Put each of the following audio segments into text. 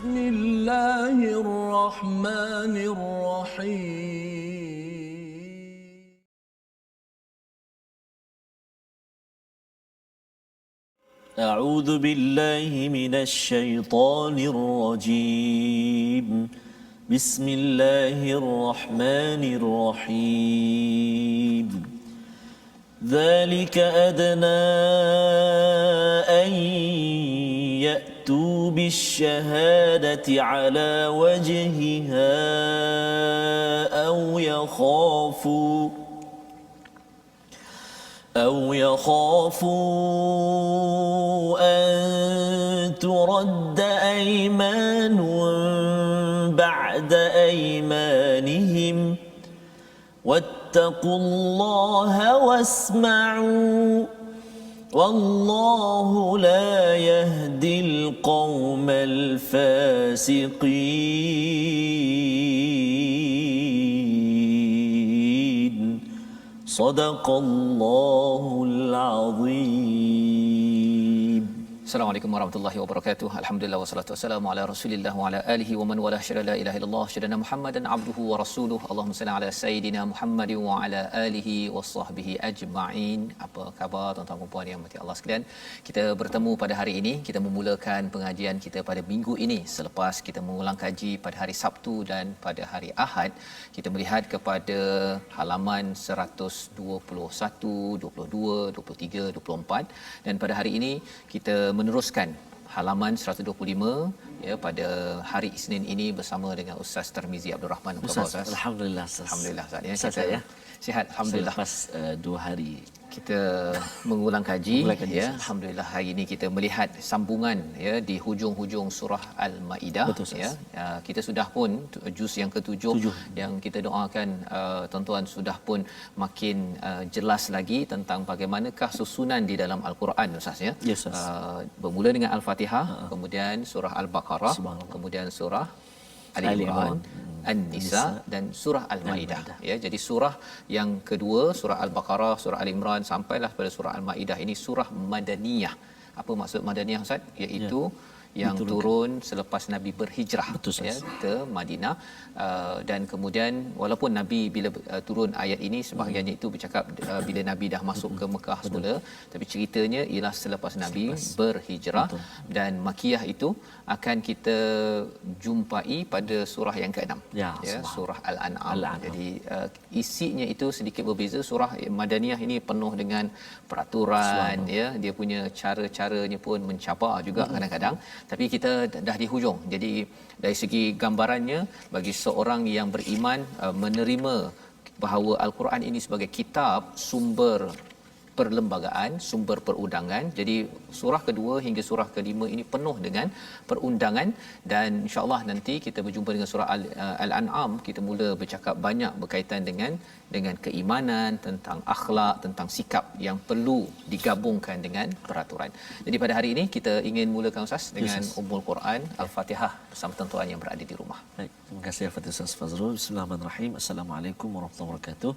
بسم الله الرحمن الرحيم أعوذ بالله من الشيطان الرجيم بسم الله الرحمن الرحيم ذلك أدنى أن يأتوا بالشهادة على وجهها أو يخافوا أن ترد أيمان بعد أيمانهم واتقوا الله واسمعوا والله لا يهدي القوم الفاسقين صدق الله العظيم. Assalamualaikum warahmatullahi wabarakatuh. Alhamdulillah wassalatu wassalamu ala Rasulillah wa ala alihi wa man wala syada la ilaha illallah syadana Muhammadan abduhu wa rasuluh. Allahumma salli ala sayidina Muhammad wa ala alihi wasahbihi ajma'in. Apa khabar tuan-tuan dan puan yang dirahmati Allah sekalian? Kita bertemu pada hari ini, kita memulakan pengajian kita pada minggu ini selepas kita mengulang kaji pada hari Sabtu dan pada hari Ahad. Kita melihat kepada halaman 121, 22, 23, 24 dan pada hari ini kita meneruskan halaman 125 ya pada hari Isnin ini bersama dengan Ustaz Tarmizi Abdul Rahman. Ustaz, alhamdulillah Ustaz. Alhamdulillah Ustaz ya. Ustaz, Kita sihat alhamdulillah. Selepas 2 hari kita mengulang kaji ya. Ustaz. Alhamdulillah hari ini kita melihat sambungan ya di hujung-hujung surah Al-Maidah. Betul, Ustaz. Ya. Kita sudah pun juz yang ke-7 yang kita doakan tuan-tuan sudah pun makin jelas lagi tentang bagaimanakah susunan di dalam Al-Quran Ustaz ya. Ya, Ustaz. Bermula dengan Al-Fatihah, kemudian surah Al-Baqarah, kemudian surah Ali Imran, An-Nisa dan surah Al-Maidah ya. Jadi surah yang kedua surah Al-Baqarah, surah Ali Imran sampailah pada surah Al-Maidah ini surah madaniyah. Apa maksud madaniyah Ustaz? Iaitu yang turun selepas Nabi berhijrah. Betul, ya ke Madinah dan kemudian walaupun Nabi bila turun ayat ini sebahagiannya itu bercakap bila Nabi dah masuk ke Mekah semula, tapi ceritanya ialah selepas Nabi berhijrah. Dan makiyah itu akan kita jumpai pada surah yang ke-6 ya surah Al-An'am. Jadi isinya itu sedikit berbeza. Surah madaniyah ini penuh dengan peraturan ya, dia punya cara-caranya pun mencabar juga kadang-kadang. Tapi kita dah di hujung. Jadi dari segi gambarannya bagi seorang yang beriman menerima bahawa Al-Quran ini sebagai kitab sumber perlembagaan, sumber perundangan. Jadi surah kedua hingga surah kelima ini penuh dengan perundangan dan insya-Allah nanti kita berjumpa dengan surah Al-An'am, kita mula bercakap banyak berkaitan dengan keimanan, tentang akhlak, tentang sikap yang perlu digabungkan dengan peraturan. Jadi pada hari ini kita ingin mulakan Ustaz dengan Ummul Quran Al-Fatihah bersama tuan-tuan yang berada di rumah. Baik, terima kasih Al-Fatihah Ustaz Fazrul. Bismillahirrahmanirrahim. Assalamualaikum warahmatullahi wabarakatuh.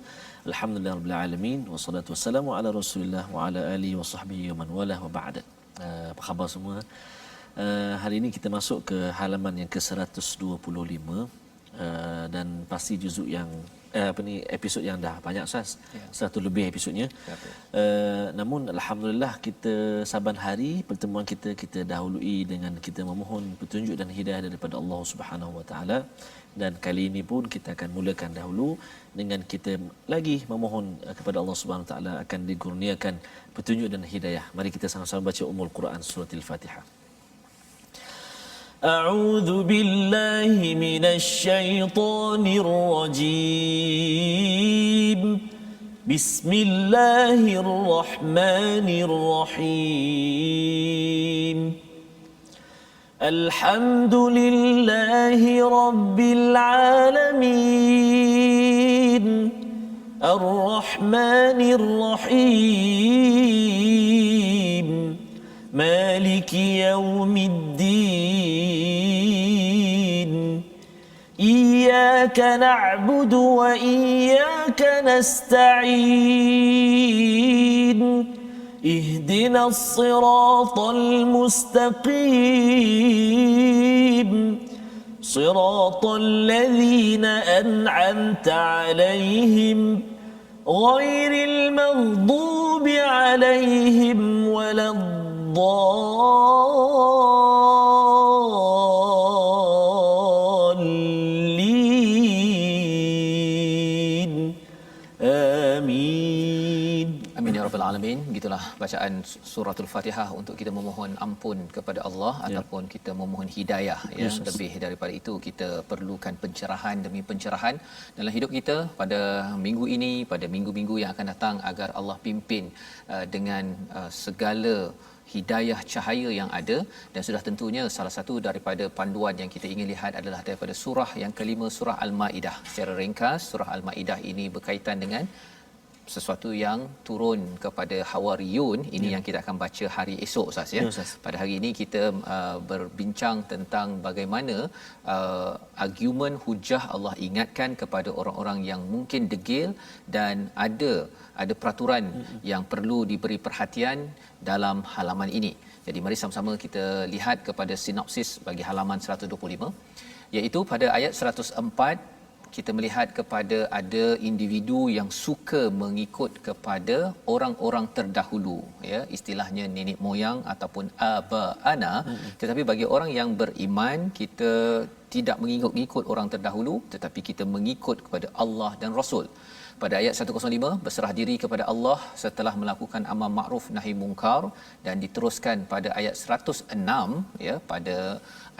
Alhamdulillahirabbil alamin wassalatu wassalamu ala Rasulillah wa ala alihi wa sahbihi wa man wala wa ba'da. Apa khabar semua? Hari ini kita masuk ke halaman yang ke-125 dan pasti juzuk yang episod yang dah banyak Ustaz. 100 lebih episodnya. Namun alhamdulillah kita saban hari pertemuan kita dahului dengan kita memohon petunjuk dan hidayah daripada Allah Subhanahu Wa Taala, dan kali ini pun kita akan mulakan dahulu dengan kita lagi memohon kepada Allah Subhanahu Wa Taala akan dikurniakan petunjuk dan hidayah. Mari kita sama-sama baca Ummul Quran surah Al-Fatihah. أعوذ بالله من الشيطان الرجيم بسم الله الرحمن الرحيم الحمد لله رب العالمين الرحمن الرحيم مالك يوم الدين إياك نعبد وإياك نستعين اهدنا الصراط المستقيم صراط الذين أنعمت عليهم غير المغضوب عليهم ولا الضالين آمين. Amin ya rabbal alamin. Gitulah bacaan suratul Fatihah untuk kita memohon ampun kepada Allah ataupun kita memohon hidayah ya. Lebih daripada itu kita perlukan pencerahan demi pencerahan dalam hidup kita pada minggu ini, pada minggu-minggu yang akan datang, agar Allah pimpin dengan segala hidayah cahaya yang ada. Dan sudah tentunya salah satu daripada panduan yang kita ingin lihat adalah daripada surah yang kelima, surah Al-Maidah. Secara ringkas, surah Al-Maidah ini berkaitan dengan sesuatu yang turun kepada Hawariyun. Ini yang kita akan baca hari esok Ustaz ya. Pada hari ini kita berbincang tentang bagaimana argumen hujah Allah ingatkan kepada orang-orang yang mungkin degil dan ada peraturan yang perlu diberi perhatian dalam halaman ini. Jadi mari sama-sama kita lihat kepada sinopsis bagi halaman 125, iaitu pada ayat 104 kita melihat kepada ada individu yang suka mengikut kepada orang-orang terdahulu ya, istilahnya nenek moyang ataupun aba-ana. Tetapi bagi orang yang beriman, kita tidak mengikut orang terdahulu tetapi kita mengikut kepada Allah dan Rasul. Pada ayat 105, berserah diri kepada Allah setelah melakukan amal makruf nahi mungkar, dan diteruskan pada ayat 106 ya. Pada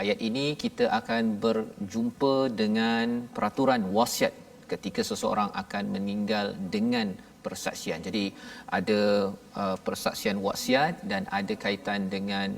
ayat ini kita akan berjumpa dengan peraturan wasiat ketika seseorang akan meninggal dengan persaksian. Jadi ada persaksian wasiat dan ada kaitan dengan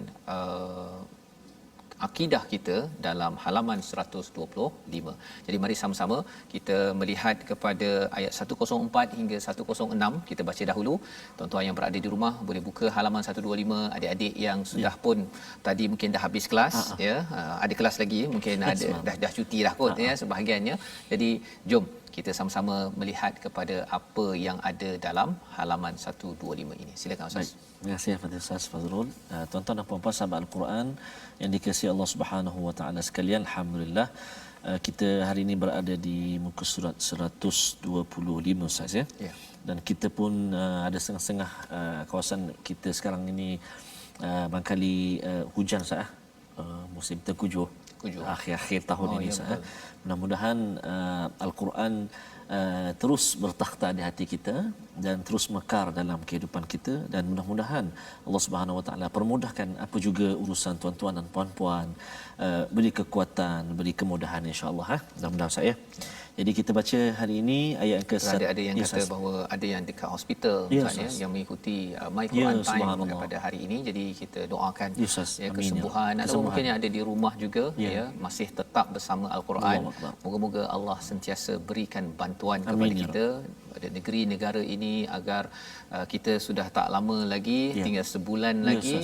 akidah kita dalam halaman 125. Jadi mari sama-sama kita melihat kepada ayat 104 hingga 106. Kita baca dahulu. Tuan-tuan yang berada di rumah boleh buka halaman 125. Adik-adik yang sudah pun tadi mungkin dah habis kelas ya, ada kelas lagi, mungkin ada dah cuti dah kot ya sebahagiannya. Jadi jom kita sama-sama melihat kepada apa yang ada dalam halaman 125 ini. Silakan Ustaz. Terima kasih kepada Ustaz Fazrul. Tuan-tuan dan puan-puan sahabat Al-Quran yang dikasihi Allah Subhanahu wa taala sekalian, alhamdulillah kita hari ini berada di muka surat 125 Ustaz ya. Dan kita pun ada setengah-setengah kawasan kita sekarang ini barangkali hujan Ustaz, musim terkujuh. Akhir-akhir tahun ini Ustaz. Mudah-mudahan Al-Quran terus bertakhta di hati kita dan terus mekar dalam kehidupan kita, dan mudah-mudahan Allah Subhanahu Wa Taala permudahkan apa juga urusan tuan-tuan dan puan-puan, beri kekuatan, beri kemudahan insya-Allah mudah-mudahan saya. Jadi kita baca hari ini ayat ada yang kata bahawa ada yang dekat hospital yang mengikuti My Quran Time pada hari ini. Jadi kita doakan kesembuhan. Atau mungkin yang ada di rumah juga ya masih tetap bersama Al-Quran. Moga-moga Allah sentiasa berikan bantuan kepada kita pada negeri negara ini agar kita sudah tak lama lagi, tinggal sebulan lagi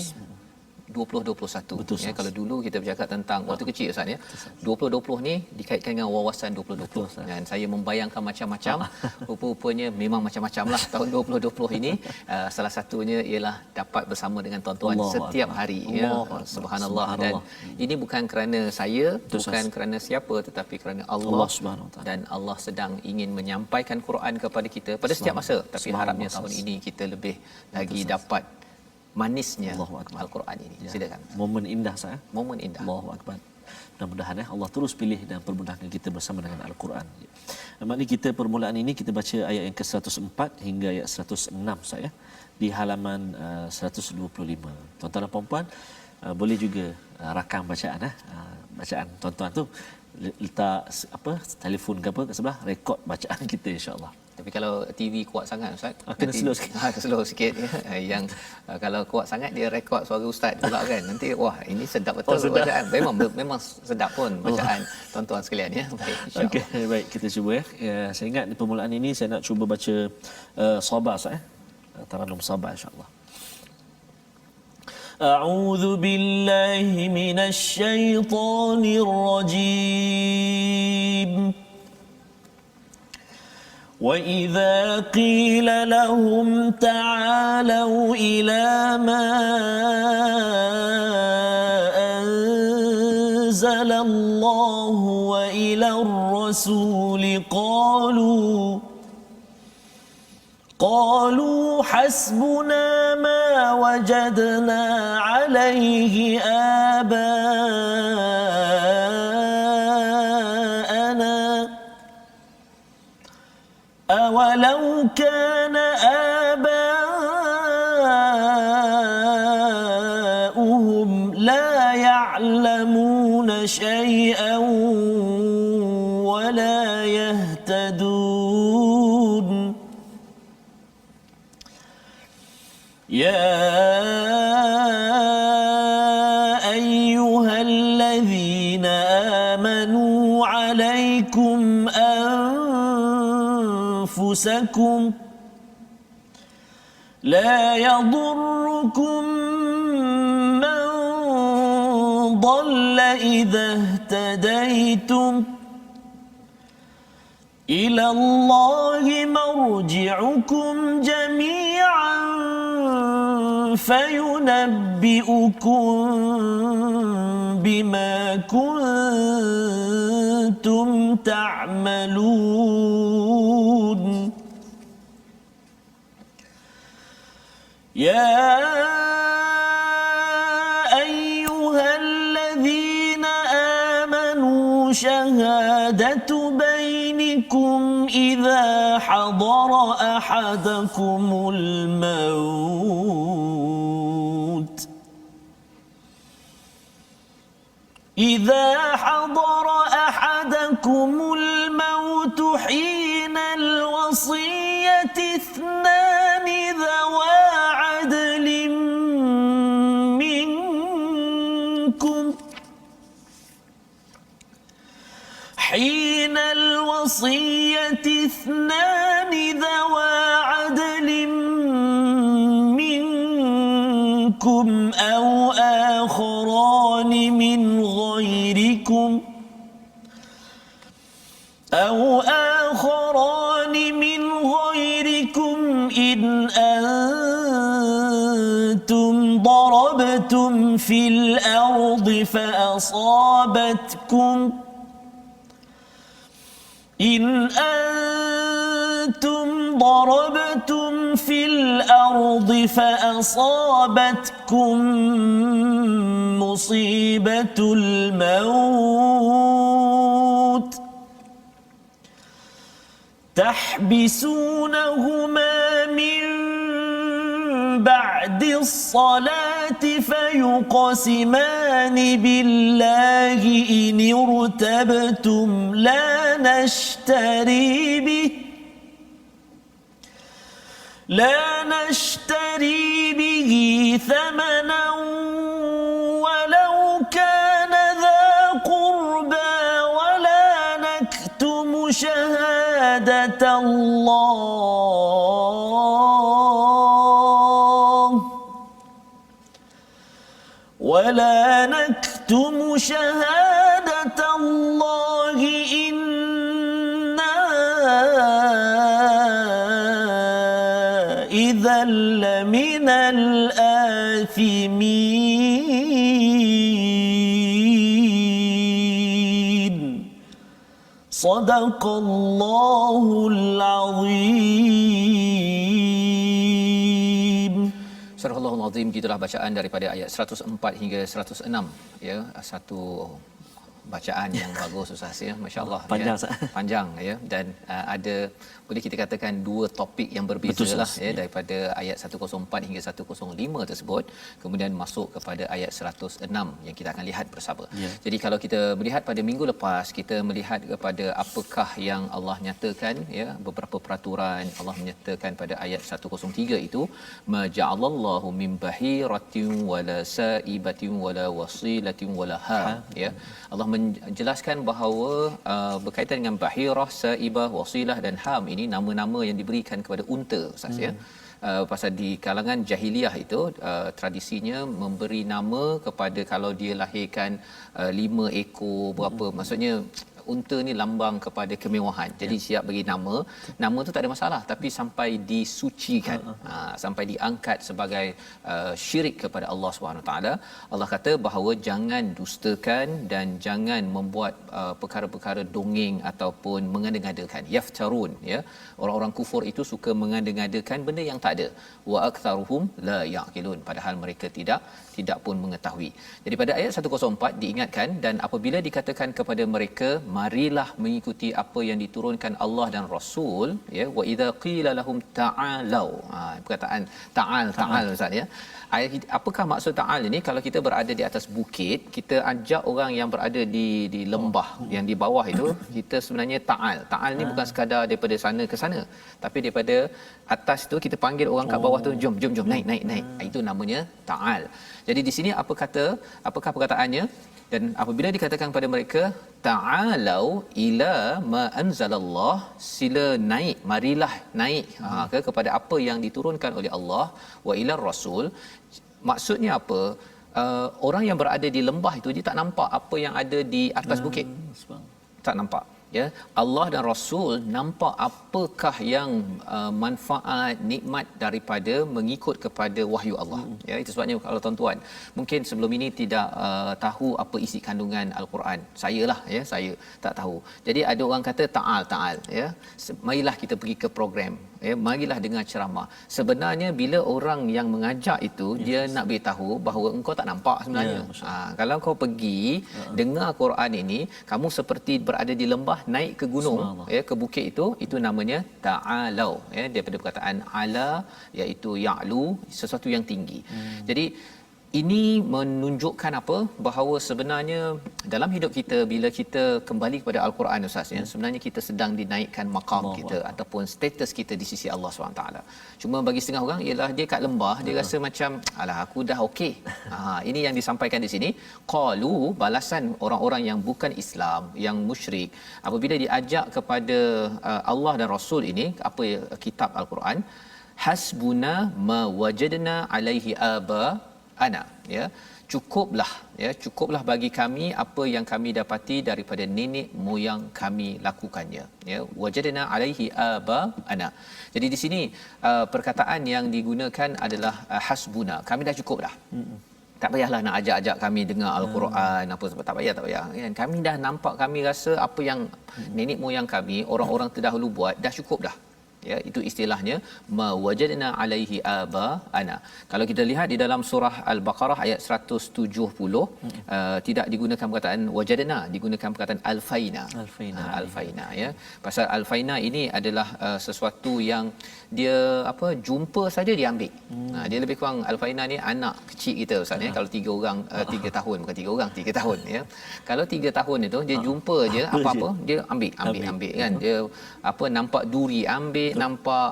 2021. Betul, ya, kalau dulu kita bercakap tentang waktu kecil Ustaz ya. 2020 ni dikaitkan dengan wawasan 2020. Betul, dan saya membayangkan macam-macam. Rupa-rupanya memang macam-macam lah tahun 2020 ini. Salah satunya ialah dapat bersama dengan tuan-tuan setiap hari ya. Subhanallah. Dan ini bukan kerana saya, bukan kerana siapa, tetapi kerana Allah dan Allah sedang ingin menyampaikan Quran kepada kita pada setiap masa. Tapi harapnya tahun ini kita lebih lagi dapat manisnya Al-Quran ini. Silakan. Momen indah saya. Momen indah. Allahu akbar. Mudah-mudahan Allah terus pilih dan permudahkan kita bersama dengan Al-Quran. Mari kita permulaan ini kita baca ayat yang ke-104 hingga ayat 106 saya di halaman 125. Tuan-tuan dan puan-puan boleh juga rakam bacaan bacaan tuan-tuan tu, letak telefon ke apa kat sebelah, rekod bacaan kita insya-Allah. Tapi kalau TV kuat sangat Ustaz, kena slow sikit. Slow sikit ya. Yang kalau kuat sangat dia rekod suara ustaz pula kan. Nanti wah ini sedap betul bacaan. Memang sedap pun bacaan tuan-tuan sekalian ya. Baik insya-Allah. Okey, baik kita cuba ya. Saya ingat di permulaan ini saya nak cuba baca Sabah Ustaz Taranum Sabah insya-Allah. A'udzu billahi minasy syaithanir rajim. وإذا قيل لهم تعالوا إلى ما أنزل الله وإلى الرسول قالوا حسبنا ما وجدنا عليه آباءنا أولو كان آباؤهم لا يعلمون شيئا ولا يهتدون يا أيها الذين آمنوا عليكم أنفسكم لا يضركم من ضل إذا اهتديتم إلى الله مرجعكم جميعا فينبئكم بما كنتم تعملون يا أيها الذين آمنوا شهادة بينكم إذا حضر أحدكم الموت حين الوصية اثنان ذوى عدل منكم أو آخران من غيركم إن أنتم ضربتم في الأرض فأصابتكم مصيبة الموت تحبسونهما من بعد الصلاة فيقسمان بالله إن ارتبتم لا نشتري به ثمنا ولو كان ذا قربى ولا نكتم شهادة الله إنا إذا لمن الآثمين صدق الله العظيم. Surah Al-Azim, gitulah bacaan daripada ayat 104 hingga 106 ya, satu bacaan yang bagus Ustaz ya, masya-Allah panjang ya. Panjang ya, dan ada boleh kita katakan dua topik yang berbeza lah ya, daripada ayat 104 hingga 105 tersebut kemudian masuk kepada ayat 106 yang kita akan lihat bersama. Jadi kalau kita melihat pada minggu lepas, kita melihat kepada apakah yang Allah nyatakan ya, beberapa peraturan Allah menyatakan pada ayat 103 itu, ma ja'alallahu min bahiratin wala sa'ibatin wala wasilatin wala ha ya. Allah menjelaskan bahawa berkaitan dengan bahirah, saibah, wasilah dan ham, ini nama-nama yang diberikan kepada unta Ustaz ya. Pasal di kalangan jahiliah itu tradisinya memberi nama kepada kalau dia lahirkan 5 ekor berapa, maksudnya unta ni lambang kepada kemewahan. Jadi siap bagi nama. Nama tu tak ada masalah, tapi sampai disucikan, sampai diangkat sebagai syirik kepada Allah Subhanahu taala. Allah kata bahawa jangan dustakan dan jangan membuat perkara-perkara dongeng ataupun mengada-ngadakan. Yaftarun, ya. Orang-orang kufur itu suka mengada-ngadakan benda yang tak ada. Wa aktsaruhum la yaqilun, padahal mereka tidak pun mengetahui. Jadi pada ayat 104 diingatkan, dan apabila dikatakan kepada mereka marilah mengikuti apa yang diturunkan Allah dan Rasul, ya, wa idza qila lahum ta'alu, perkataan ta'al Ustaz, ya. Apakah maksud ta'al ini? Kalau kita berada di atas bukit, kita ajak orang yang berada di lembah yang di bawah itu, kita sebenarnya ta'al ni bukan sekadar daripada sana ke sana, tapi daripada atas tu kita panggil orang kat bawah tu, jom naik. Itu namanya ta'al. Jadi di sini apakah perkataannya? Dan apabila dikatakan kepada mereka ta'alau ila ma anzalallah, sila naik, marilah naik kepada apa yang diturunkan oleh Allah, wa ila rasul, maksudnya apa? Orang yang berada di lembah itu dia tak nampak apa yang ada di atas bukit, tak nampak, ya. Allah dan Rasul nampak apakah yang manfaat, nikmat daripada mengikut kepada wahyu Allah. Ya, itu sebabnya kalau tuan-tuan mungkin sebelum ini tidak tahu apa isi kandungan al-Quran. Saya tak tahu. Jadi ada orang kata ta'al, ya. Marilah kita pergi ke program, ya, marilah dengar ceramah. Sebenarnya bila orang yang mengajak itu dia nak beritahu bahawa engkau tak nampak sebenarnya. Kalau kau pergi dengar Quran ini, kamu seperti berada di lembah, naik ke gunung, ya, ke bukit itu namanya ta'alau, ya, daripada perkataan ala, iaitu ya'lu, sesuatu yang tinggi. Jadi ini menunjukkan apa? Bahawa sebenarnya dalam hidup kita bila kita kembali kepada al-Quran, Ustaz, ya, sebenarnya kita sedang dinaikkan maqam kita ataupun status kita di sisi Allah SWT. Cuma bagi setengah orang ialah dia kat lembah, dia rasa macam alah aku dah okey. Ini yang disampaikan di sini. Qalu, balasan orang-orang yang bukan Islam, yang musyrik, apabila diajak kepada Allah dan Rasul ini, apa kitab al-Quran, hasbuna ma wajadna alaihi aba ana, ya, cukuplah bagi kami apa yang kami dapati daripada nenek moyang kami lakukannya, ya, wajadna alaihi aba ana. Jadi di sini perkataan yang digunakan adalah hasbuna, kami dah cukup dah. Tak payahlah nak ajak kami dengar al-Quran apa sebab tak payah kan. Kami dah nampak, kami rasa apa yang nenek moyang kami, orang-orang terdahulu buat dah cukup dah. Ya, itu istilahnya mawajadna alaihi aba ana. Kalau kita lihat di dalam surah al-Baqarah ayat 170, tidak digunakan perkataan wajadna, digunakan perkataan alfaina, ya. Pasal alfaina ini adalah sesuatu yang dia jumpa saja dia ambil. Dia lebih kurang alfaina ni anak kecil kita, Ustaz, ya. Kalau 3 orang 3 tahun, bukan 3 orang, 3 tahun, ya. Kalau 3 tahun itu dia jumpa je apa-apa dia ambil kan. Dia nampak duri ambil, nampak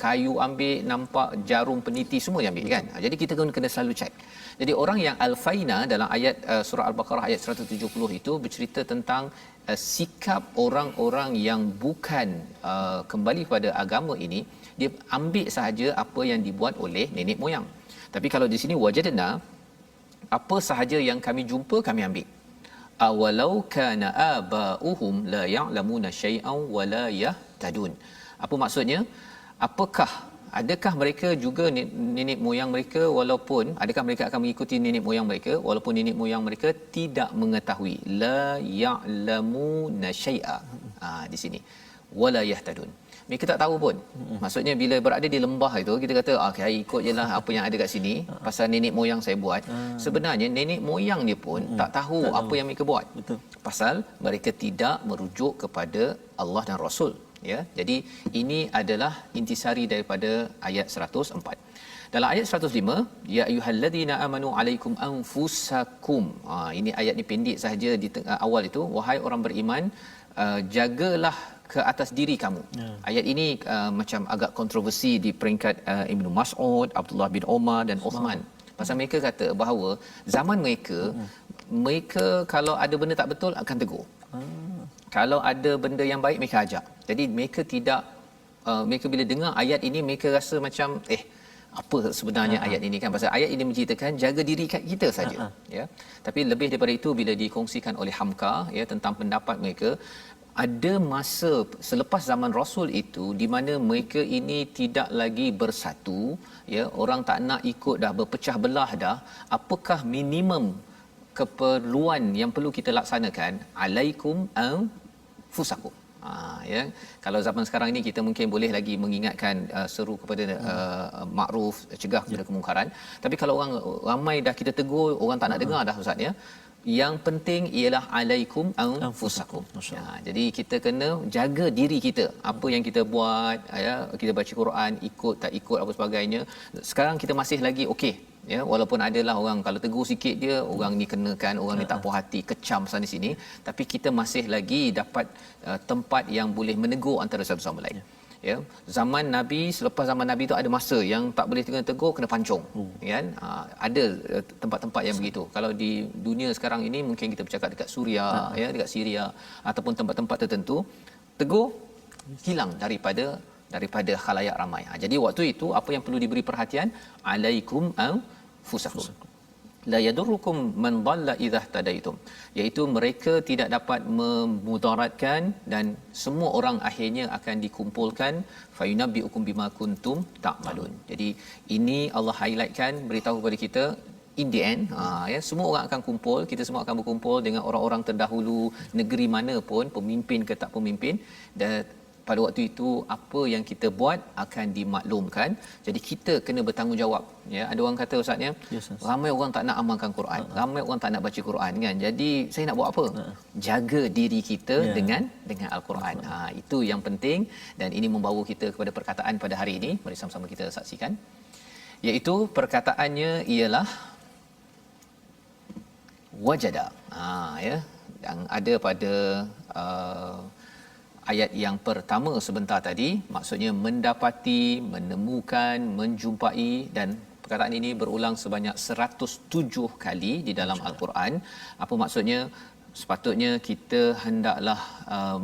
kayu ambil, nampak jarum peniti semua dia ambil kan. Jadi kita kena selalu cek. Jadi orang yang alfaina dalam ayat surah al-Baqarah ayat 170 itu bercerita tentang sikap orang-orang yang bukan kembali kepada agama ini, dia ambil sahaja apa yang dibuat oleh nenek moyang. Tapi kalau di sini wajadna, apa sahaja yang kami jumpa kami ambil. Awalau kana abauhum la ya'lamuna syai'an wa la yahtadun. Apa maksudnya? Adakah mereka juga nenek moyang mereka, walaupun adakah mereka akan mengikuti nenek moyang mereka walaupun nenek moyang mereka tidak mengetahui? La ya'lamuna syai'a. Di sini wala yahtadun. Mereka tak tahu pun. Maksudnya bila berada di lembah itu kita kata okey, ikut jelah apa yang ada kat sini pasal nenek moyang saya buat. Sebenarnya nenek moyang dia pun tak tahu apa yang mereka buat. Betul. Pasal mereka tidak merujuk kepada Allah dan Rasul, ya. Jadi ini adalah intisari daripada ayat 104. Dalam ayat 105, ya ayyuhallazina amanu alaikum anfusakum. Ini ayat ni pendek sahaja di awal itu, wahai orang beriman, jagalah ke atas diri kamu. Ayat ini macam agak kontroversi di peringkat Ibn Mas'ud, Abdullah bin Omar dan Uthman. Pasal mereka kata bahawa zaman mereka kalau ada benda tak betul akan tegur. Kalau ada benda yang baik mereka ajak. Jadi mereka tidak mereka bila dengar ayat ini mereka rasa macam apa sebenarnya ayat ini kan, pasal ayat ini menceritakan jaga diri kita saja, ya. Tapi lebih daripada itu, bila dikongsikan oleh Hamka, ya, tentang pendapat mereka, ada masa selepas zaman Rasul itu di mana mereka ini tidak lagi bersatu, ya, orang tak nak ikut dah, berpecah belah dah. Apakah minimum keperluan yang perlu kita laksanakan? Alaikum anfusakum. Ya, kalau zaman sekarang ini kita mungkin boleh lagi mengingatkan, seru kepada makruf, cegah kepada kemungkaran. Tapi kalau orang ramai dah kita tegur, orang tak nak dengar dah, ustaz, ya. Yang penting ialah alaikum anfusakum. Ya, jadi kita kena jaga diri kita. Apa yang kita buat, ya, kita baca Quran, ikut tak ikut apa sebagainya. Sekarang kita masih lagi okey, ya, walaupun adalah orang kalau tegur sikit dia, orang ni kenakan, orang ni tak puas hati, kecam sana sini, tapi kita masih lagi dapat tempat yang boleh menegur antara satu sama lain. Ya, zaman Nabi, selepas zaman Nabi tu ada masa yang tak boleh tegur, kena pancung, kan. Ada tempat-tempat yang begitu. Kalau di dunia sekarang ini mungkin kita bercakap dekat Suria, ya, dekat Syria, ataupun tempat-tempat tertentu, tegur hilang daripada khalayak ramai. Jadi waktu itu apa yang perlu diberi perhatian? Alaikum anfusakum. La yadurrukum man dhalla idza tadaitum, iaitu mereka tidak dapat memudaratkan dan semua orang akhirnya akan dikumpulkan, fayunabbiukum bima kuntum ta'malun. Jadi ini Allah highlightkan, beritahu kepada kita in the end, ya, semua orang akan kumpul, kita semua akan berkumpul dengan orang-orang terdahulu, negeri mana pun, pemimpin ke tak pemimpin, dan pada waktu itu apa yang kita buat akan dimaklumkan. Jadi kita kena bertanggungjawab, ya. Ada orang kata, ustaznya, ramai orang tak nak amalkan Quran, ramai orang tak nak baca Quran, kan. Jadi saya nak buat apa? Jaga diri kita dengan Al-Quran. Itu yang penting, dan ini membawa kita kepada perkataan pada hari ini. Mari sama-sama kita saksikan, iaitu perkataannya ialah wajada. Ya, yang ada pada ayat yang pertama sebentar tadi, maksudnya mendapati, menemukan, menjumpai, dan perkataan ini berulang sebanyak 107 kali di dalam Al-Quran. Apa maksudnya? Sepatutnya kita hendaklah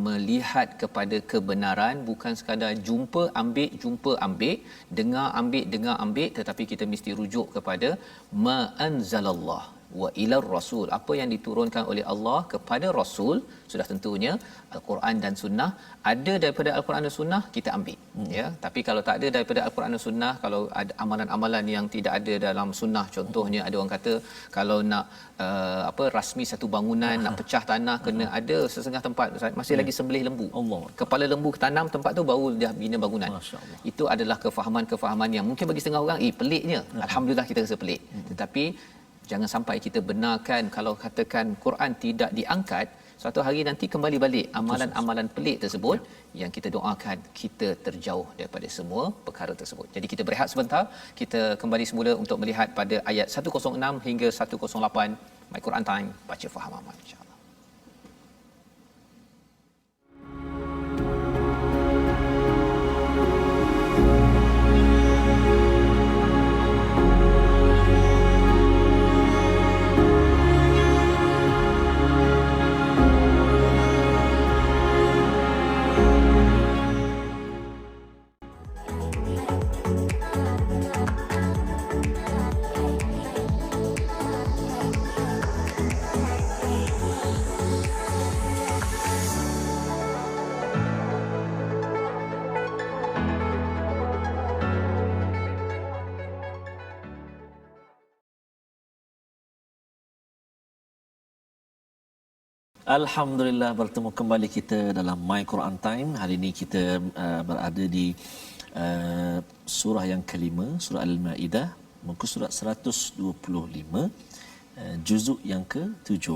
melihat kepada kebenaran, bukan sekadar jumpa ambil, dengar ambil, tetapi kita mesti rujuk kepada ma anzalallah wa ila rasul, apa yang diturunkan oleh Allah kepada Rasul. Sudah tentunya Al-Quran dan Sunnah. Ada daripada Al-Quran dan Sunnah, kita ambil, ya. Tapi kalau tak ada daripada Al-Quran dan Sunnah, kalau ada amalan-amalan yang tidak ada dalam Sunnah, contohnya ada orang kata kalau nak rasmi satu bangunan, nak pecah tanah, kena ada sesengah tempat, masih lagi sembelih lembu, kepala lembu tanam tempat tu baru dah bina bangunan. Itu adalah kefahaman yang mungkin bagi setengah orang peliknya. Alhamdulillah kita rasa pelik, tetapi jangan sampai kita benarkan kalau katakan Quran tidak diangkat, suatu hari nanti kembali balik amalan-amalan pelik tersebut, yang kita doakan kita terjauh daripada semua perkara tersebut. Jadi kita berehat sebentar, kita kembali semula untuk melihat pada ayat 106 hingga 108 My Quran Time, baca faham amal, insya-Allah. Alhamdulillah, bertemu kembali kita dalam My Quran Time. Hari ini kita berada di surah yang kelima, surah Al-Ma'idah, muka surat 125, juzuk yang ke-7.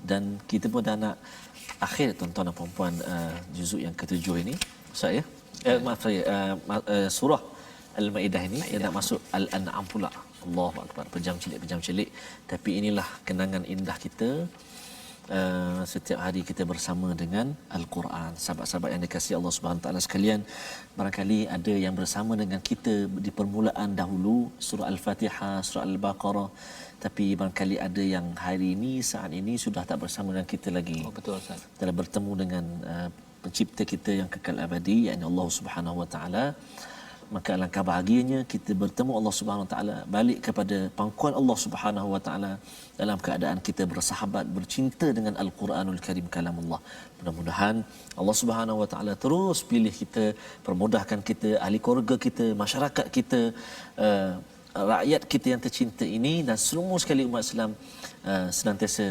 Dan kita pun dah nak akhir, tuan-tuan dan puan-puan, juzuk yang ke-7 ini. Ustaz, ya? Maaf saya, surah Al-Ma'idah ini dia nak masuk Al-An'am pula. Allahu Akbar, pejam celik. Tapi inilah kenangan indah kita. Setiap hari kita bersama dengan Al-Quran. Sahabat-sahabat yang dikasihi Allah Subhanahu Wa Taala sekalian, barangkali ada yang bersama dengan kita di permulaan dahulu surah Al-Fatihah, surah Al-Baqarah, tapi barangkali ada yang hari ini, saat ini sudah tak bersama dengan kita lagi. Betul, Ustaz. Telah bertemu dengan pencipta kita yang kekal abadi, yakni Allah Subhanahu Wa Taala. maka alangkah bahagianya kita bertemu Allah Subhanahu Wa Taala, balik kepada pangkuan Allah Subhanahu Wa Taala dalam keadaan kita bersahabat, bercinta dengan Al-Quranul Karim, kalamullah. Mudah-mudahan Allah Subhanahu Wa Taala terus pilih kita, permudahkan kita, ahli keluarga kita, masyarakat kita, rakyat kita yang tercinta ini, dan semua sekali umat Islam senantiasa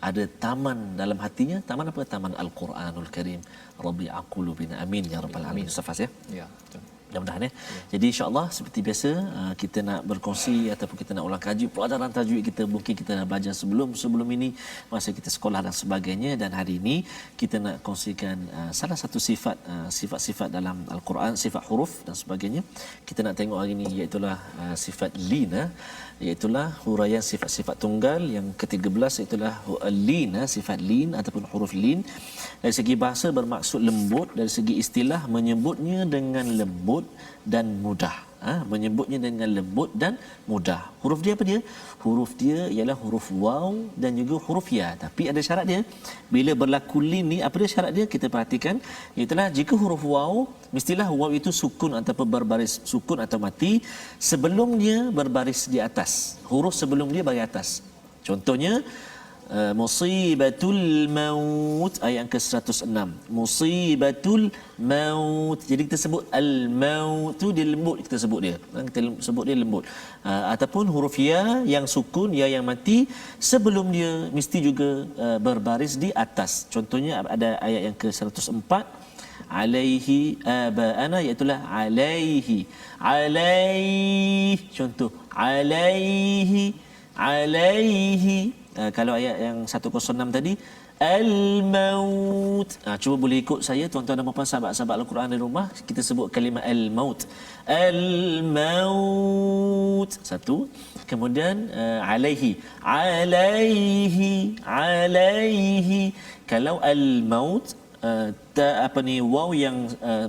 ada taman dalam hatinya. Taman apa? Taman Al-Quranul Karim, Rabi'a qulubina. Amin ya rabbal alamin. Ustaz ya. Ya, betul. Mudah-mudahan ya. Jadi insya-Allah seperti biasa kita nak berkongsi ataupun kita nak ulang kaji pelajaran tajwid kita, mungkin kita dah belajar sebelum ini masa kita sekolah dan sebagainya, dan hari ini kita nak kongsikan salah satu sifat-sifat dalam Al-Quran, sifat huruf dan sebagainya. Kita nak tengok hari ini iaitu sifat lin, iaitulah huraian sifat-sifat tunggal yang ke-13, iaitulah lin, sifat lin ataupun huruf lin. Dari segi bahasa bermaksud lembut, dari segi istilah menyebutnya dengan lembut dan mudah. Menyebutnya dengan lembut dan mudah. Huruf dia apa dia? Huruf dia ialah huruf waw dan juga huruf ya. Tapi ada syarat dia. Bila berlaku lin ni, apa dia syarat dia? Kita perhatikan. Iaitulah jika huruf waw, mestilah waw itu sukun ataupun berbaris sukun atau mati sebelum dia berbaris di atas. Huruf sebelum dia baris atas. Contohnya musibatul maut ayat ke-106. Musibatul maut. Jadi kita sebut al-maut tu dia lembut, kita sebut dia. Kita sebut dia lembut. Ataupun huruf ya yang sukun, ya yang mati sebelum dia mesti juga berbaris di atas. Contohnya ada ayat yang ke-104, alaihi abaana, iaitu alaihi. Alaihi. Contoh alaihi kalau ayat yang 106 tadi al-maut. Cuba boleh ikut saya tuan-tuan dan puan sahabat-sahabat Al-Quran di rumah, kita sebut kalimah al-maut. Al-maut. Satu. Kemudian alaihi. Kalau al-maut waw yang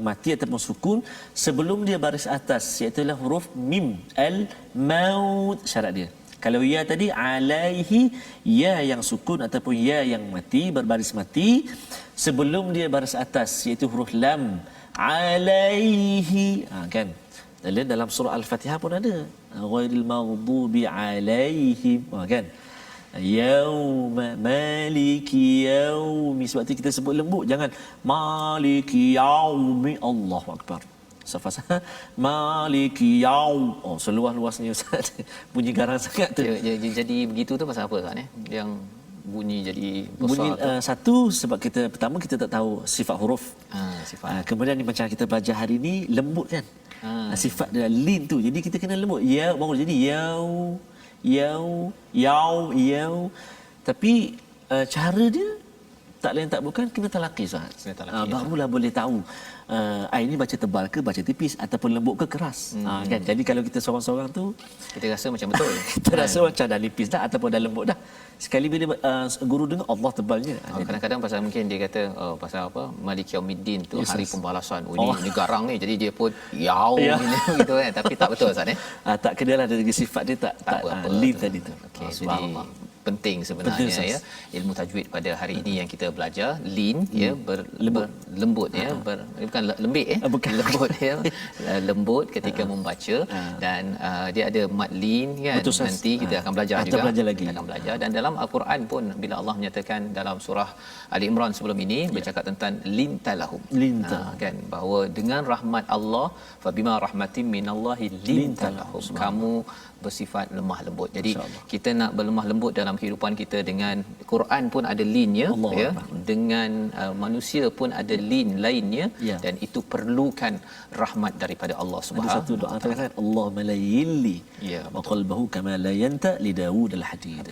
mati ataupun sukun sebelum dia baris atas, iaitu huruf mim, al-maut, syarat dia. Kalau ya tadi alaihi, ya yang sukun ataupun ya yang mati, berbaris mati sebelum dia baris atas, iaitu huruf lam, alaihi. Kan dalam surah Al-Fatihah pun ada ghairil maghdubi alaihim, kan, yauma maliki yaumi. Sebab tu kita sebut lembut, jangan maliki yaumi. Allahu akbar. Safas maliki yaum. Seluas-luasnya Ustaz. Bunyi garang sangat tu. Jadi begitu tu pasal apa Ustaz yang bunyi jadi besar bunyi, tu? satu sebab pertama kita tak tahu sifat huruf. Sifat. Kemudian ni macam kita belajar hari ni lembut kan. Sifat dia lin tu. Jadi kita kena lembut. Ya baru jadi yau. Tapi cara dia tak lain tak bukan kena talaqi Ustaz. Barulah boleh tahu ini baca tebal ke baca tipis ataupun lembut ke keras. Kan. Jadi kalau kita seorang-seorang tu kita rasa macam betul. Kita rasa macam dah nipis dah ataupun dah lembut dah. Sekali bila guru dengar Allah tebalnya. Kadang-kadang pasal mungkin dia kata pasal apa Maliki Yaumiddin tu hari pembalasan. Ni garang ni, jadi dia pun gitu kan. Tapi tak betul Ustaz tak kenalah dari segi sifat dia tak lin tadi tu. Subhanallah. Penting sebenarnya ya ilmu tajwid pada hari ini yang kita belajar lin lembut ya bukan lembik bukan lembut ya lembut ketika membaca dan dia ada mad lin kan. Betul, nanti kita akan belajar juga kita akan belajar. Dan dalam Al-Quran pun bila Allah menyatakan dalam surah Ali Imran sebelum ini bercakap tentang lintalahum kan, bahawa dengan rahmat Allah, fabima rahmatin minallahi lintalahum, kamu bersifat lemah lembut. Jadi kita nak berlemah lembut dalam kehidupan kita. Dengan Quran pun ada linnya ya, dengan manusia pun ada lin lainnya dan itu perlukan rahmat daripada Allah Subhanahu. Ada satu doa terkait Allah malayili wa qalbahu kama la yanta li Daud al-hadid.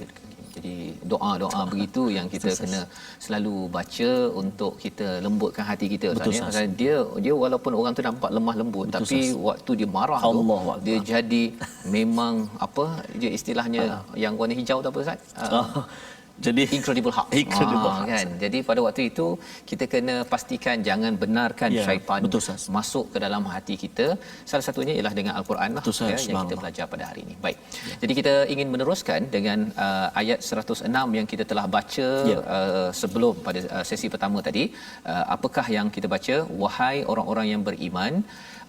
Jadi doa-doa begitu yang kita kena selalu baca untuk kita lembutkan hati kita. Pasal dia walaupun orang tu nampak lemah lembut, tapi waktu dia marah tu dia jadi memang apa dia istilahnya yang warna hijau tu apa Ustaz? Jadi incredible haq. incredible haq. Kan. Jadi pada waktu itu kita kena pastikan jangan benarkan Ya, syaitan betul, Ustaz. masuk ke dalam hati kita. Salah satunya ialah dengan al-Quran lah, Betul, Ustaz. ya, yang kita Subhanallah. belajar pada hari ini. Baik. Jadi kita ingin meneruskan dengan ayat 106 yang kita telah baca Ya. sebelum pada sesi pertama tadi. Apakah yang kita baca? Wahai orang-orang yang beriman,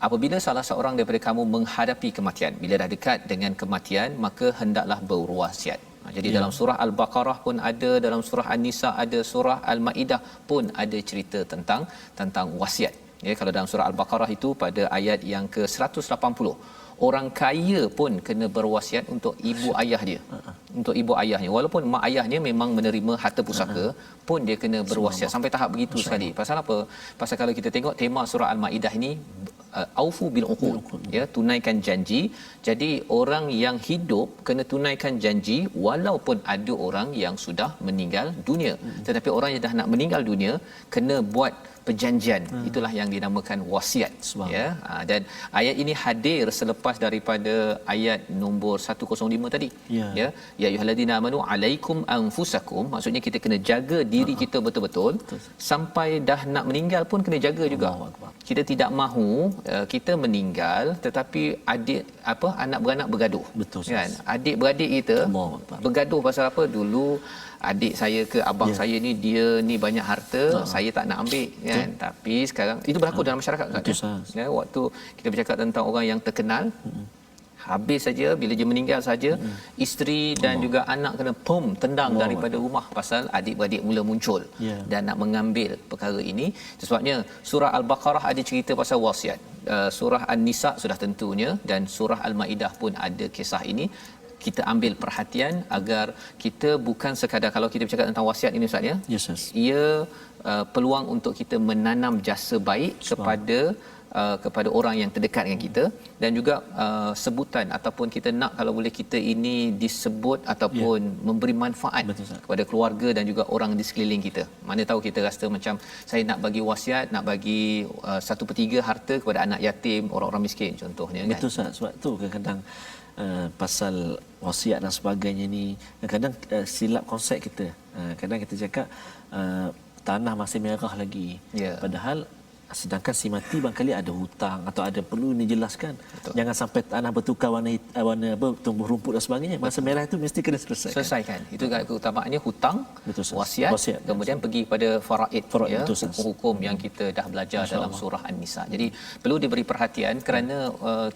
apabila salah seorang daripada kamu menghadapi kematian, bila dah dekat dengan kematian, maka hendaklah berwasiat. Jadi dalam surah Al-Baqarah pun ada, dalam surah An-Nisa ada, surah Al-Maidah pun ada cerita tentang wasiat. Ya, kalau dalam surah Al-Baqarah itu pada ayat yang ke-180, orang kaya pun kena berwasiat untuk ibu ayah dia. Untuk ibu ayahnya, walaupun mak ayahnya memang menerima harta pusaka, pun dia kena berwasiat sampai tahap begitu sekali. Pasal apa? Pasal kalau kita tengok tema surah Al-Maidah ini, aufu bil uqud, ya, tunaikan janji. Jadi orang yang hidup kena tunaikan janji walaupun ada orang yang sudah meninggal dunia. Tetapi orang yang dah nak meninggal dunia kena buat perjanjian. Itulah yang dinamakan wasiat, ya. Dan ayat ini hadir selepas daripada ayat nombor 105 tadi. Ya, ya ayyuhallazina amanu alaikum anfusakum, maksudnya kita kena jaga diri kita betul-betul. Sampai dah nak meninggal pun kena jaga juga. Kita tidak mahu kita meninggal tetapi anak beranak bergaduh. Betul, kan? Adik beradik kita bergaduh pasal apa? Dulu adik saya ke abang saya ni, dia ni banyak harta, saya tak nak ambil, kan. Tapi sekarang itu berlaku dalam masyarakat, kan. Ya, waktu kita bercakap tentang orang yang terkenal, habis saja bila dia meninggal saja, isteri dan juga anak kena tendang daripada rumah pasal adik-beradik mula muncul dan nak mengambil perkara ini. Sebabnya surah Al-Baqarah ada cerita pasal wasiat, surah An-Nisa sudah tentunya, dan surah Al-Maidah pun ada kisah ini. Kita ambil perhatian agar kita bukan sekadar, kalau kita bercakap tentang wasiat ini, Ustaz, ya, ia peluang untuk kita menanam jasa baik kepada orang yang terdekat dengan kita, dan juga sebutan ataupun kita nak, kalau boleh, kita ini disebut ataupun memberi manfaat kepada keluarga dan juga orang di sekeliling kita. Mana tahu kita rasa macam saya nak bagi wasiat, nak bagi 1/3 harta kepada anak yatim, orang-orang miskin contohnya, kan. Betul, Ustaz. Sebab tu kadang-kadang pasal wasiat dan sebagainya ni kadang silap konsep kita. Kadang kita cakap tanah masih merah lagi, padahal sedangkan si mati barangkali ada hutang atau ada perlu dijelaskan. Jangan sampai tanah bertukar warna tumbuh rumput dan sebagainya. Masa merah itu mesti kena selesaikan. Itu keutamaannya hutang, wasiat, kemudian pergi kepada faraid, ya, hukum-hukum yang kita dah belajar dalam surah An-Nisa. Jadi perlu diberi perhatian kerana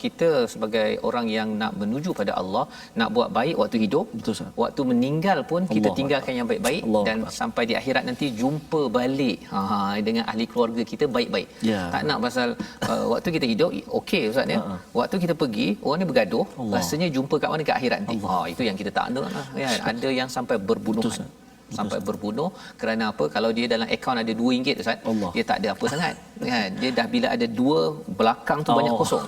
kita sebagai orang yang nak menuju pada Allah, nak buat baik waktu hidup, waktu meninggal pun kita tinggalkan yang baik-baik, dan sampai di akhirat nanti jumpa balik dengan ahli keluarga kita baik-baik. Tak nak pasal waktu kita hidup okey, Ustaz, ya. Waktu kita pergi, orang ni bergaduh, rasanya jumpa kat mana, kat akhirat nanti. Itu yang kita tak nak lah, ya. Ada yang sampai berbunuhan. Sampai berbunuh kerana apa? Kalau dia dalam akaun ada RM2, Ustaz, dia tak ada apa sangat, kan. Dia dah bila ada 2 belakang tu banyak kosong.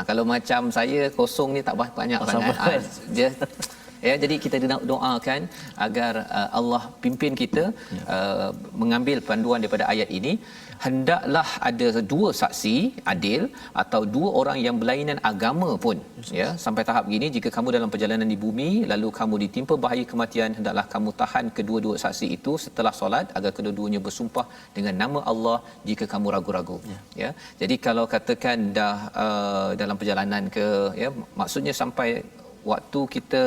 Kalau macam saya, kosong ni tak banyak sangat. Dia jadi kita doakan agar Allah pimpin kita mengambil panduan daripada ayat ini. Hendaklah ada 2 saksi adil atau 2 orang yang berlainan agama pun, ya, sampai tahap begini. Jika kamu dalam perjalanan di bumi lalu kamu ditimpa bahaya kematian, hendaklah kamu tahan kedua-dua saksi itu setelah solat agar kedua-duanya bersumpah dengan nama Allah jika kamu ragu-ragu, ya. Jadi kalau katakan dah dalam perjalanan ke, ya, maksudnya sampai waktu kita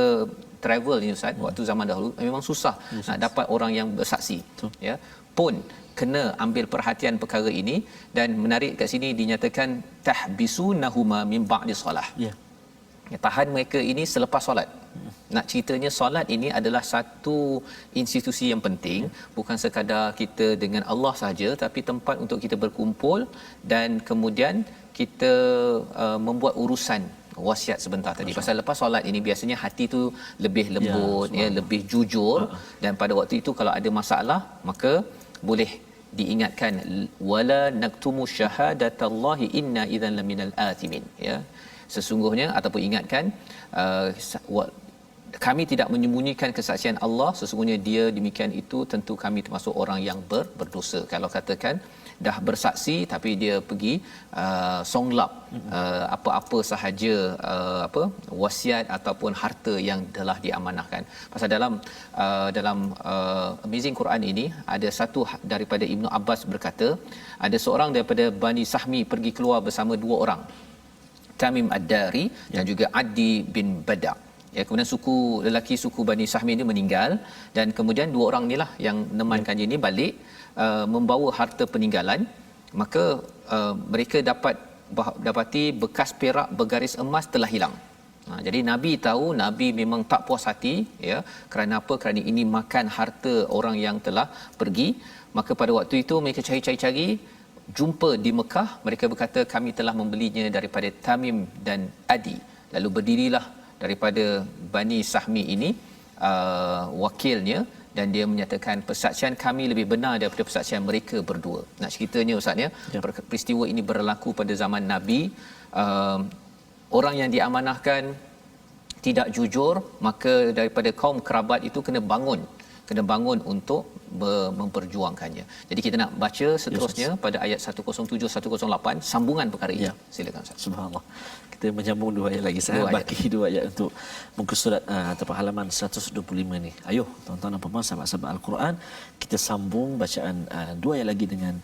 travel ni, Ustaz, waktu zaman dahulu memang susah nak dapat orang yang bersaksi, ya, pun kena ambil perhatian perkara ini. Dan menarik kat sini dinyatakan tahbisunahuma min ba'di solah, tahan mereka ini selepas solat. Nak ceritanya, solat ini adalah satu institusi yang penting, bukan sekadar kita dengan Allah saja, tapi tempat untuk kita berkumpul dan kemudian kita membuat urusan wasiat sebentar tadi. Pasal lepas solat ini biasanya hati tu lebih lembut, ya, lebih jujur, dan pada waktu itu kalau ada masalah maka boleh diingatkan, wala naktumu syahadatallahi inna idzan laminal athimin, ya. Sesungguhnya, ataupun ingatkan, kami tidak menyembunyikan kesaksian Allah, sesungguhnya dia demikian itu tentu kami termasuk orang yang berdosa. Kalau katakan dah bersaksi tapi dia pergi songlap apa-apa sahaja wasiat ataupun harta yang telah diamanahkan. Pasal dalam Amazing Quran ini ada satu daripada Ibnu Abbas berkata, ada seorang daripada Bani Sahmi pergi keluar bersama dua orang, Tamim Ad-Dari dan juga Adi bin Badak. Ya, kemudian lelaki suku Bani Sahmi ini meninggal, dan kemudian dua orang inilah yang menemankannya ini balik membawa harta peninggalan. Maka mereka dapati bekas perak bergaris emas telah hilang. Jadi Nabi tahu, Nabi memang tak puas hati, ya. Kerana apa? Kerana ini makan harta orang yang telah pergi. Maka pada waktu itu mereka cari-cari, jumpa di Mekah. Mereka berkata, kami telah membelinya daripada Tamim dan Adi. Lalu berdirilah daripada Bani Sahmi ini wakilnya, dan dia menyatakan persaksian kami lebih benar daripada persaksian mereka berdua. Nak ceritanya Ustaz, ya, peristiwa ini berlaku pada zaman Nabi. Orang yang diamanahkan tidak jujur, maka daripada kaum kerabat itu kena bangun untuk memperjuangkannya. Jadi kita nak baca seterusnya pada ayat 107 108 sambungan perkara ini. Silakan Ustaz. Subhanallah. Kita menyambung dua ayat lagi. Saya bagi dua ayat untuk muka surat atau halaman 125 ni. Ayuh tuan-tuan dan puan-puan sahabat-sahabat Al-Quran, kita sambung bacaan dua ayat lagi dengan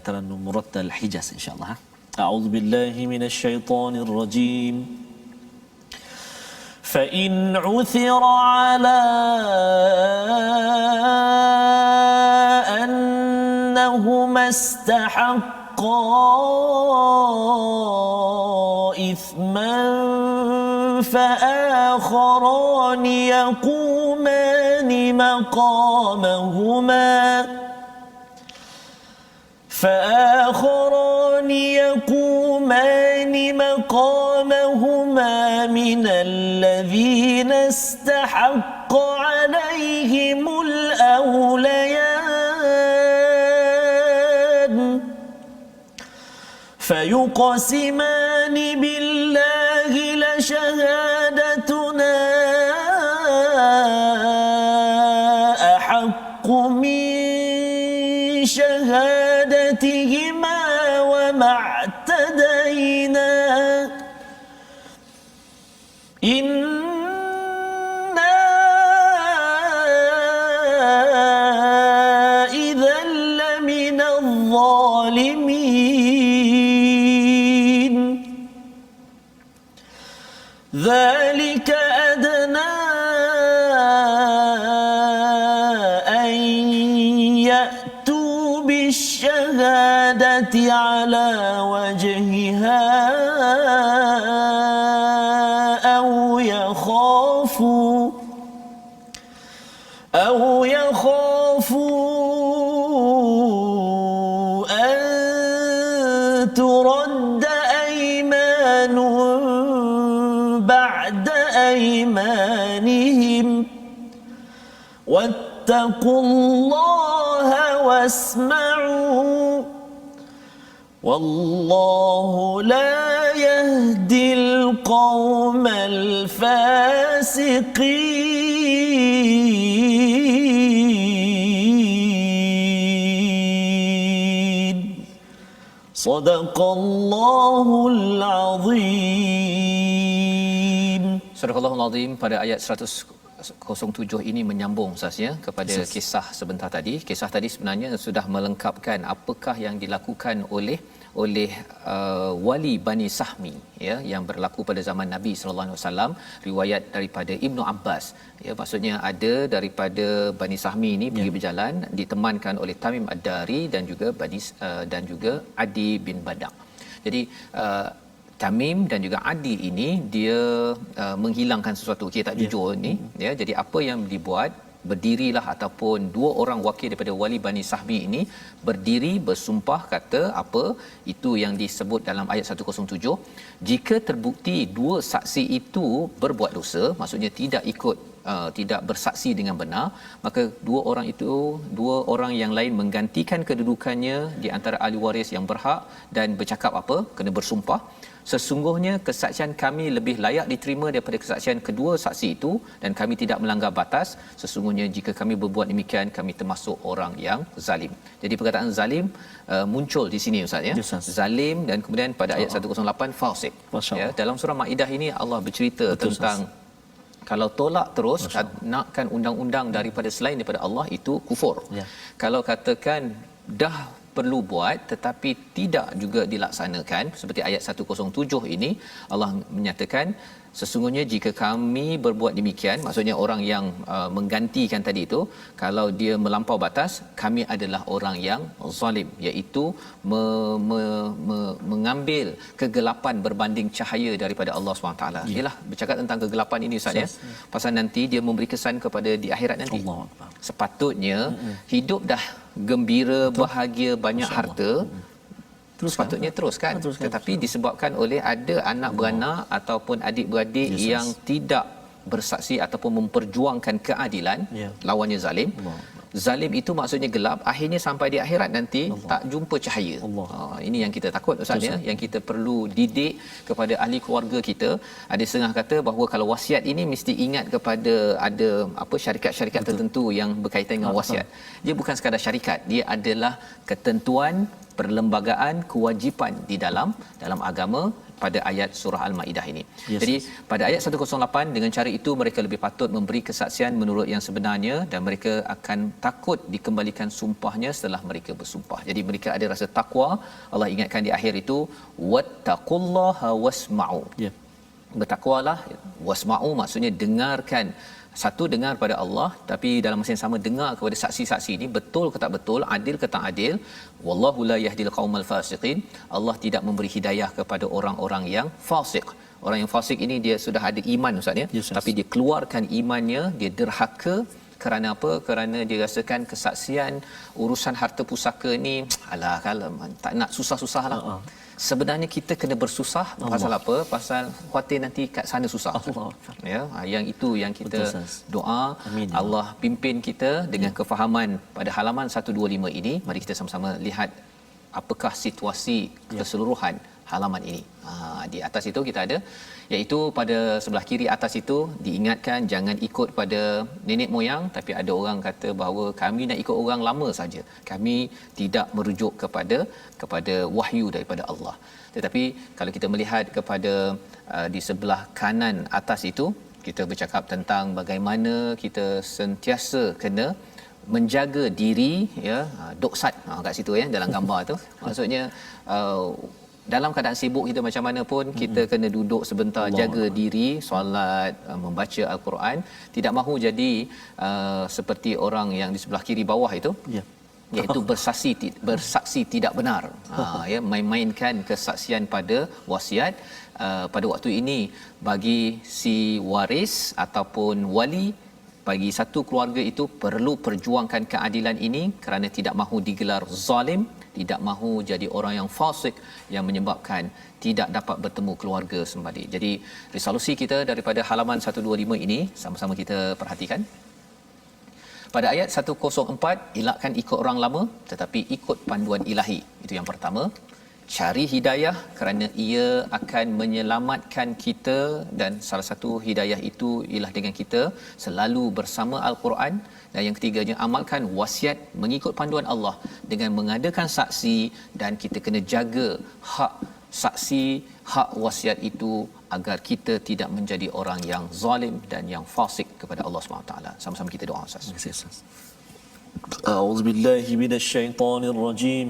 Tarannum Murattal Hijaz insya-Allah. A'udzubillahi minasyaitonir rajim. فإن عثر على أنهما استحقا إثما فآخران يقومان مقامهما من الذين استحق عليهم الأوليان فيقسمان بالله لشهادتنا أحق من شهادتهما وما اعتدينا إنا إذا لمن الظالمين ذلك أدنى أن يأتوا بالشهادة على وجهها أو يخافوا أن ترد أيمان بعد أيمانهم واتقوا الله واسمعوا والله لا يهدي القوم الفاسقين صدق الله العظيم. Sadaqallahul Azim. Pada ayat 107 ini menyambung Ustaznya kepada kisah sebentar tadi. Kisah tadi sebenarnya sudah melengkapkan apakah yang dilakukan oleh wali Bani Sahmi, ya, yang berlaku pada zaman Nabi sallallahu alaihi wasallam. Riwayat daripada Ibnu Abbas, ya, maksudnya ada daripada Bani Sahmi ini pergi berjalan ditemankan oleh Tamim Ad-Dari dan juga Adi bin Badak. Jadi Tamim dan juga Adi ini dia menghilangkan sesuatu, tak jujur ni, ya. Jadi apa yang dibuat, berdirilah ataupun dua orang wakil daripada wali Bani Sahmi ini berdiri bersumpah kata apa itu yang disebut dalam ayat 107, jika terbukti dua saksi itu berbuat dosa, maksudnya tidak bersaksi dengan benar, maka dua orang yang lain menggantikan kedudukannya di antara ahli waris yang berhak dan bercakap apa, kena bersumpah sesungguhnya kesaksian kami lebih layak diterima daripada kesaksian kedua saksi itu dan kami tidak melanggar batas. Sesungguhnya jika kami berbuat demikian, kami termasuk orang yang zalim. Jadi perkataan zalim muncul di sini Ustaz ya. Yes, Ustaz. Zalim dan kemudian pada ayat 108 fasik. Ya, dalam surah Maidah ini Allah bercerita tentang kalau tolak terus nakkan undang-undang daripada selain daripada Allah itu kufur. Ya. Kalau katakan dah perlu buat tetapi tidak juga dilaksanakan seperti ayat 107 ini Allah menyatakan sesungguhnya jika kami berbuat demikian, maksudnya orang yang menggantikan tadi itu kalau dia melampau batas, kami adalah orang yang zalim, iaitu mengambil kegelapan berbanding cahaya daripada Allah SWT. Ialah bercakap tentang kegelapan ini Ustaz ya. Pasal nanti dia memberi kesan kepada di akhirat nanti. Sepatutnya hidup dah gembira, bahagia, banyak harta. Sepatutnya teruskan. Tetapi disebabkan oleh ada anak beranak ataupun adik-beradik yang tidak bersaksi ataupun memperjuangkan keadilan, lawannya zalim. Zalim itu maksudnya gelap, akhirnya sampai di akhirat nanti tak jumpa cahaya. Ini yang kita takut Ustaz ya, yang kita perlu didik kepada ahli keluarga kita. Ada setengah kata bahawa kalau wasiat ini mesti ingat kepada ada syarikat-syarikat tertentu yang berkaitan dengan wasiat. Dia bukan sekadar syarikat, dia adalah ketentuan perlembagaan kewajipan di dalam agama pada ayat surah Al-Maidah ini. Jadi pada ayat 108 dengan cara itu mereka lebih patut memberi kesaksian menurut yang sebenarnya dan mereka akan takut dikembalikan sumpahnya setelah mereka bersumpah. Jadi mereka ada rasa takwa. Allah ingatkan di akhir itu wattaqullaha wasma'u. Bertakwalah, wasma'u maksudnya dengarkan. Satu, dengar pada Allah, tapi dalam masa yang sama dengar kepada saksi-saksi ini betul ke tak betul, adil ke tak adil. Wallahu la yahdil qaumal fasiqin. Allah tidak memberi hidayah kepada orang-orang yang fasik. Orang yang fasik ini dia sudah ada iman Ustaz ya, tapi dia keluarkan imannya, dia derhaka. Kerana apa? Kerana dia rasakan kesaksian urusan harta pusaka ni alah kalau tak nak susah-susahlah. Sebenarnya kita kena bersusah pasal apa? Pasal khuatir nanti kat sana susah. Ya, yang itu yang kita doa. Amin. Allah pimpin kita dengan kefahaman pada halaman 125 ini. Mari kita sama-sama lihat apakah situasi keseluruhan halaman ini. Di atas itu kita ada, iaitu pada sebelah kiri atas itu diingatkan jangan ikut pada nenek moyang, tapi ada orang kata bahawa kami nak ikut orang lama saja. Kami tidak merujuk kepada wahyu daripada Allah. Tetapi kalau kita melihat kepada di sebelah kanan atas itu, kita bercakap tentang bagaimana kita sentiasa kena menjaga diri ya, doksat kat situ ya dalam gambar tu. Maksudnya dalam keadaan sibuk kita macam mana pun kita kena duduk sebentar, jaga diri, solat, membaca al-Quran, tidak mahu jadi seperti orang yang di sebelah kiri bawah itu. Iaitu bersaksi tidak benar. Ya, main-mainkan kesaksian pada wasiat. Pada waktu ini bagi si waris ataupun wali, bagi satu keluarga itu perlu perjuangkan keadilan ini kerana tidak mahu digelar zalim, tidak mahu jadi orang yang fasik yang menyebabkan tidak dapat bertemu keluarga sembadi. Jadi resolusi kita daripada halaman 125 ini sama-sama kita perhatikan. Pada ayat 104, elakkan ikut orang lama tetapi ikut panduan ilahi. Itu yang pertama. Cari hidayah kerana ia akan menyelamatkan kita, dan salah satu hidayah itu ialah dengan kita selalu bersama Al-Quran. Dan yang ketiganya, amalkan wasiat mengikut panduan Allah dengan mengadakan saksi, dan kita kena jaga hak saksi, hak wasiat itu agar kita tidak menjadi orang yang zalim dan yang fasik kepada Allah SWT. Sama-sama kita doa Ustaz. A'udzubillahi minasyaitonirrajim.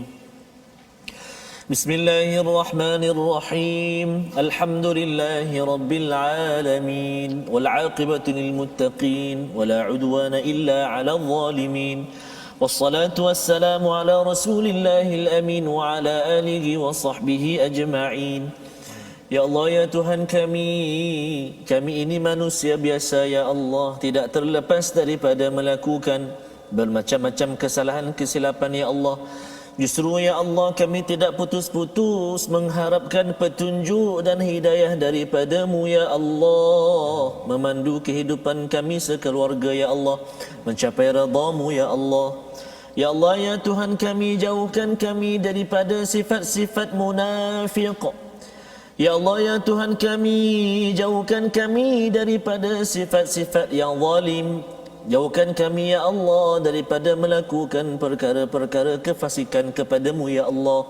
Bismillahirrahmanirrahim. Alhamdulillahi rabbil alamin wal 'aqibatu lil muttaqin wala 'udwana illa 'alal zalimin. Wassalatu wassalamu ala rasulillahil amin wa ala alihi wa sahbihi ajma'in. Ya Allah, ya Tuhan kami ini manusia biasa ya Allah, tidak terlepas daripada melakukan bermacam-macam kesalahan kesilapan ya Allah. Justru ya Allah, kami tidak putus-putus mengharapkan petunjuk dan hidayah daripada-Mu ya Allah, memandu kehidupan kami sekeluarga ya Allah mencapai redha-Mu ya Allah. Ya Allah, ya Tuhan kami, jauhkan kami daripada sifat-sifat munafiq Ya Allah ya Tuhan kami, jauhkan kami daripada sifat-sifat yang zalim. Jauhkan kami ya Allah daripada melakukan perkara-perkara kefasikan kepadamu ya Allah.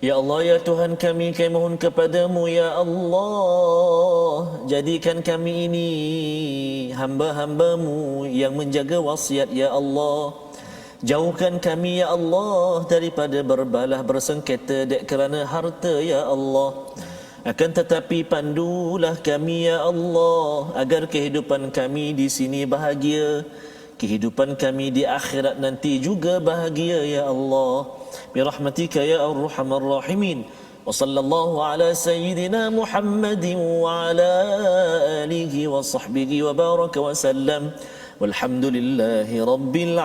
Ya Allah ya Tuhan kami mohon kepadamu ya Allah, jadikan kami ini hamba-hambamu yang menjaga wasiat ya Allah. Jauhkan kami ya Allah daripada berbalah bersengketa dek kerana harta ya Allah. Akan tetapi pandulah kami ya Allah agar kehidupan kami di sini bahagia, kehidupan kami di akhirat nanti juga bahagia ya Allah. Birahmatika ya arhamar rahimin. Wa sallallahu ala sayyidina Muhammadin wa ala alihi wa sahbihi wa baraka wa sallam. Walhamdulillahi rabbil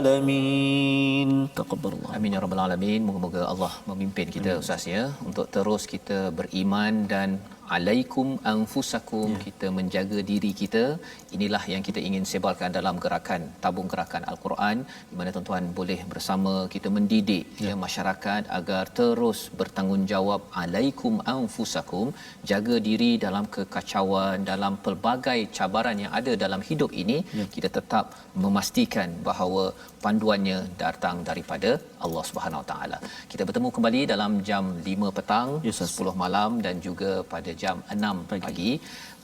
alamin. Taqabbalallah. Amin ya rabbal alamin. Moga-moga Allah memimpin kita Ustaz ya untuk terus kita beriman dan alaikum anfusakum, kita menjaga diri kita. Inilah yang kita ingin sebarkan dalam gerakan tabung gerakan Al-Quran, di mana tuan-tuan boleh bersama kita mendidik masyarakat agar terus bertanggungjawab. Alaikum anfusakum, jaga diri dalam kekacauan, dalam pelbagai cabaran yang ada dalam hidup ini. Kita tetap memastikan bahawa panduannya datang daripada Allah Subhanahu Wa Taala. Kita bertemu kembali dalam jam 5 petang, 10 malam dan juga pada jam 6 pagi.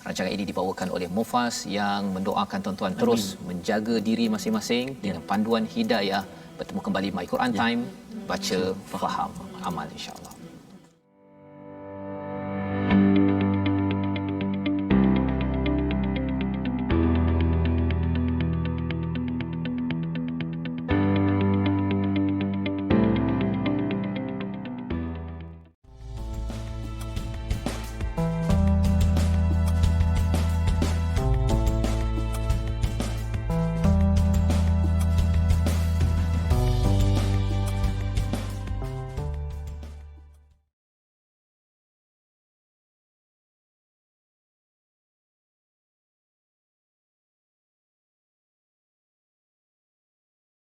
Rancangan ini dibawakan oleh Mufas yang mendoakan tuan-tuan terus menjaga diri masing-masing dengan panduan hidayah. Bertemu kembali My Quran Time, baca, faham, amal insya-Allah.